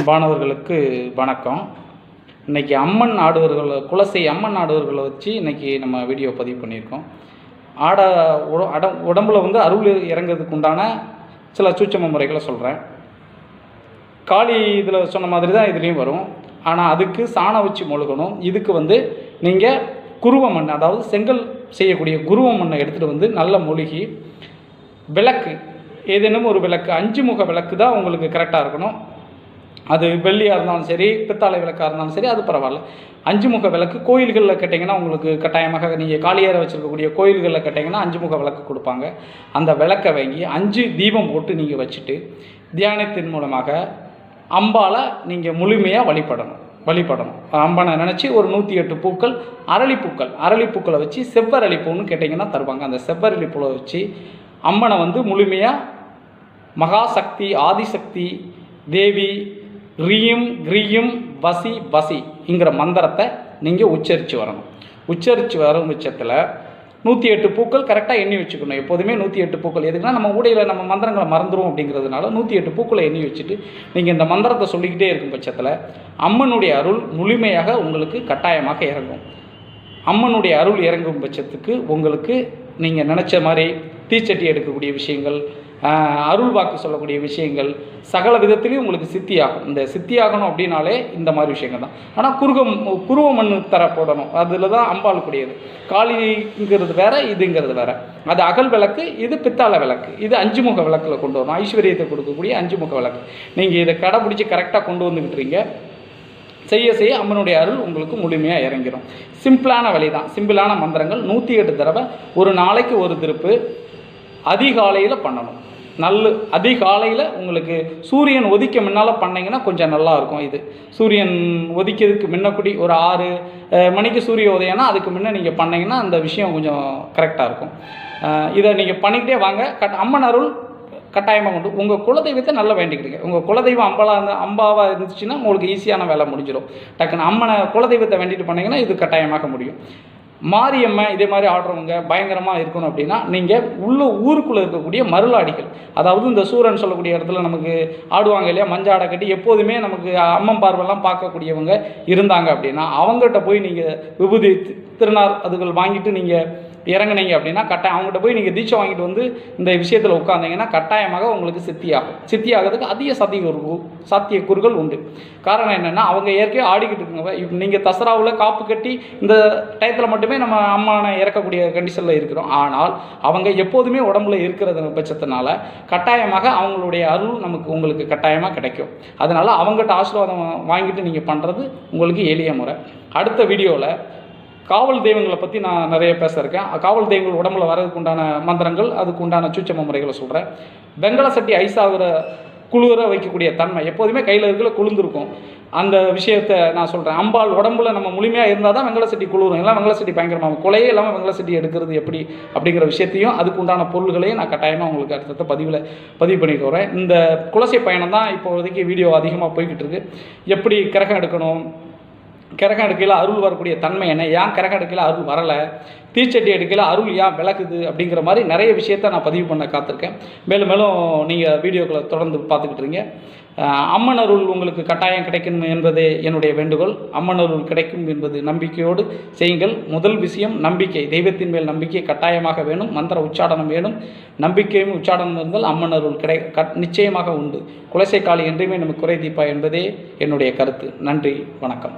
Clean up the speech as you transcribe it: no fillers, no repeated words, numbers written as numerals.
அன்பானவர்களுக்கு வணக்கம். இன்றைக்கி அம்மன் ஆடுவர்களை குலசை அம்மன் ஆடுவர்களை வச்சு இன்றைக்கி நம்ம வீடியோ பதிவு பண்ணியிருக்கோம். உடம்புல அருள் இறங்கிறதுக்கு உண்டான சில சூட்சம முறைகளை சொல்கிறேன். காளி இதில் சொன்ன மாதிரி தான் இதுலேயும் வரும். ஆனால் அதுக்கு சாணம் வச்சு மொழுகணும். இதுக்கு நீங்கள் குருவ மண், அதாவது செங்கல் செய்யக்கூடிய குருவ மண்ணை எடுத்துகிட்டு நல்ல மொழுகி விளக்கு, ஏதேனும் ஒரு விளக்கு, 5 முக விளக்கு தான் உங்களுக்கு கரெக்டாக இருக்கணும். அது வெள்ளியாக இருந்தாலும் சரி, பித்தாளை விளக்காக இருந்தாலும் சரி, அது பரவாயில்ல. 5 முக விளக்கு கோயில்களில் கேட்டிங்கன்னா உங்களுக்கு கட்டாயமாக நீங்கள் காளியாரை வச்சுருக்கக்கூடிய கோயில்களில் கேட்டிங்கன்னா 5 முக விளக்கு கொடுப்பாங்க. அந்த விளக்கை வாங்கி 5 தீபம் போட்டு நீங்கள் வச்சுட்டு தியானத்தின் மூலமாக அம்பாவை நீங்கள் முழுமையாக வழிபடணும். அம்பனை நினச்சி ஒரு 108 பூக்கள், அரளிப்பூக்களை வச்சு செவ்வரளிப்பூன்னு கேட்டிங்கன்னா தருவாங்க. அந்த செவ்வரளிப்பூவை வச்சு அம்மனை முழுமையாக மகாசக்தி, ஆதிசக்தி, தேவி, ரீயும் கிரீயும் வசிங்கிற மந்திரத்தை நீங்கள் உச்சரித்து வரணும். உச்சரித்து வரும் பட்சத்தில் 108 பூக்கள் கரெக்டாக எண்ணி வச்சுக்கணும். எப்போதுமே 108 பூக்கள் எதுக்குன்னா நம்ம ஊடையில் நம்ம மந்திரங்களை மறந்துடும். அப்படிங்கிறதுனால 108 பூக்களை எண்ணி வச்சுட்டு நீங்கள் இந்த மந்திரத்தை சொல்லிக்கிட்டே இருக்கும் பட்சத்தில் அம்மனுடைய அருள் முழுமையாக உங்களுக்கு கட்டாயமாக இறங்கும். அம்மனுடைய அருள் இறங்கும் பட்சத்துக்கு உங்களுக்கு நீங்கள் நினச்ச மாதிரி தீச்சட்டி எடுக்கக்கூடிய விஷயங்கள், அருள் வாக்கு சொல்லக்கூடிய விஷயங்கள், சகல விதத்துலேயும் உங்களுக்கு சித்தியாகும். இந்த சித்தியாகணும் அப்படின்னாலே இந்த மாதிரி விஷயங்கள் தான். ஆனால் குருவ மண் தர போடணும். அதில் தான் அம்பாளுக்குடையது. காளிங்கிறது வேறு, இதுங்கிறது வேறு. அது அகல் விளக்கு, இது பித்தாளை விளக்கு. இது 5 முக விளக்கில் கொண்டு வரணும். ஐஸ்வர்யத்தை கொடுக்கக்கூடிய 5 முக விளக்கு. நீங்கள் இதை கடைப்பிடிச்சி கரெக்டாக கொண்டு வந்துக்கிட்டுறீங்க. செய்ய அம்மனுடைய அருள் உங்களுக்கு முழுமையாக இறங்கிடும். சிம்பிளான வழி தான். சிம்பிளான மந்திரங்கள் 108 தடவை, ஒரு நாளைக்கு ஒரு திருப்பு, அதிகாலையில் பண்ணணும். அதிகாலையில் உங்களுக்கு சூரியன் உதிக்க முன்னால் பண்ணிங்கன்னா கொஞ்சம் நல்லாயிருக்கும். இது சூரியன் உதிக்கிறதுக்கு முன்னக்கூடி ஒரு 6 மணிக்கு சூரிய உதயம்னா அதுக்கு முன்னே நீங்கள் பண்ணிங்கன்னா அந்த விஷயம் கொஞ்சம் கரெக்டாக இருக்கும். இதை நீங்கள் பண்ணிக்கிட்டே வாங்க. அம்மன் அருள் கட்டாயமாக உண்டு. உங்கள் குலதெய்வத்தை நல்லா வேண்டிக்கிடுங்க. உங்கள் குலதெய்வம் அம்பாவாக இருந்துச்சுன்னா உங்களுக்கு ஈஸியான வேலை முடிஞ்சிடும். டக்குன்னு அம்மனை குலதெய்வத்தை வேண்டிட்டு பண்ணிங்கன்னா இது கட்டாயமாக முடியும். மாரியம்மை இதே மாதிரி ஆடுறவங்க பயங்கரமாக இருக்கணும் அப்படின்னா நீங்கள் ஊருக்குள்ளே இருக்கக்கூடிய மருளாடிகள், அதாவது இந்த சூரன் சொல்லக்கூடிய இடத்துல நமக்கு ஆடுவாங்க இல்லையா, மஞ்சாடை கட்டி எப்போதுமே நமக்கு அம்மன் பார்வெல்லாம் பார்க்கக்கூடியவங்க இருந்தாங்க அப்படின்னா அவங்ககிட்ட போய் நீங்கள் விபூதி, திருநார் அதுகள் வாங்கிட்டு நீங்கள் இறங்குனீங்க அப்படின்னா கட்டாயம் அவங்ககிட்ட போய் நீங்கள் தீட்சை வாங்கிட்டு இந்த விஷயத்தில் உட்காந்திங்கன்னா கட்டாயமாக உங்களுக்கு சித்தியாகிறதுக்கு அதிக சாத்தியக்கூறுகள் உண்டு. காரணம் என்னென்னா அவங்க ஏற்கனவே ஆடிக்கிட்டு இருக்குங்க. இப்போ நீங்கள் தசராவில் காப்பு கட்டி இந்த டயத்தில் மட்டுமே நம்ம அம்மானை இறக்கக்கூடிய கண்டிஷனில் இருக்கிறோம். ஆனால் அவங்க எப்போதுமே உடம்புல இருக்கிறது பட்சத்தினால கட்டாயமாக அவங்களுடைய அருள் உங்களுக்கு கட்டாயமாக கிடைக்கும். அதனால் அவங்ககிட்ட ஆசீர்வாதம் வாங்கிட்டு நீங்கள் பண்ணுறது உங்களுக்கு எளிய முறை. அடுத்த வீடியோவில் காவல் தெய்வங்களை பற்றி நான் நிறைய பேச இருக்கேன். காவல் தெய்வங்கள் உடம்புல வர்றதுக்கு உண்டான மந்திரங்கள், அதுக்கு உண்டான சூட்சம முறைகளை சொல்கிறேன். வெங்கல சட்டி ஐஸாகிற குளிர வைக்கக்கூடிய தன்மை எப்போதுமே கையில் இருக்கிற குளிர்ந்துருக்கும். அந்த விஷயத்தை நான் சொல்கிறேன். அம்பாள் உடம்புல நம்ம முழுமையாக இருந்தால் தான் வெங்கல சட்டி குளிரும். எல்லாம் வெங்கல சட்டி பயங்கரமாக கொலையே இல்லாமல் வெங்கல சட்டி எடுக்கிறது எப்படி அப்படிங்கிற விஷயத்தையும் அதுக்கு உண்டான பொருள்களையும் நான் கட்டாயமாக உங்களுக்கு அடுத்த பதிவு பண்ணிட்டு வரேன். இந்த குலசை பயணம் தான் இப்போதைக்கு வீடியோ அதிகமாக போய்கிட்டு இருக்கு. எப்படி கிரகம் எடுக்கணும், கிரகம் எடுக்கையில் அருள் வரக்கூடிய தன்மை என்ன, ஏன் கிரகம் எடுக்கையில் அருள் வரலை, தீச்சட்டி எடுக்கையில் அருள் ஏன் விளக்குது அப்படிங்கிற மாதிரி நிறைய விஷயத்தை நான் பதிவு பண்ண காத்திருக்கேன். மேலும் நீங்கள் வீடியோக்களை தொடர்ந்து பார்த்துக்கிட்டு இருங்க. அம்மன் அருள் உங்களுக்கு கட்டாயம் கிடைக்கும் என்பதே என்னுடைய வேண்டுகோள். அம்மன் அருள் கிடைக்கும் என்பது நம்பிக்கையோடு செய்யுங்கள். முதல் விஷயம் நம்பிக்கை. தெய்வத்தின் மேல் நம்பிக்கை கட்டாயமாக வேணும். மந்திர உச்சாடனம் வேணும். நம்பிக்கையும் உச்சாடனம் இருந்தால் அம்மன் அருள் நிச்சயமாக உண்டு. குலசை காளி என்றுமே நமக்கு குறை தீப்பா என்பதே என்னுடைய கருத்து. நன்றி, வணக்கம்.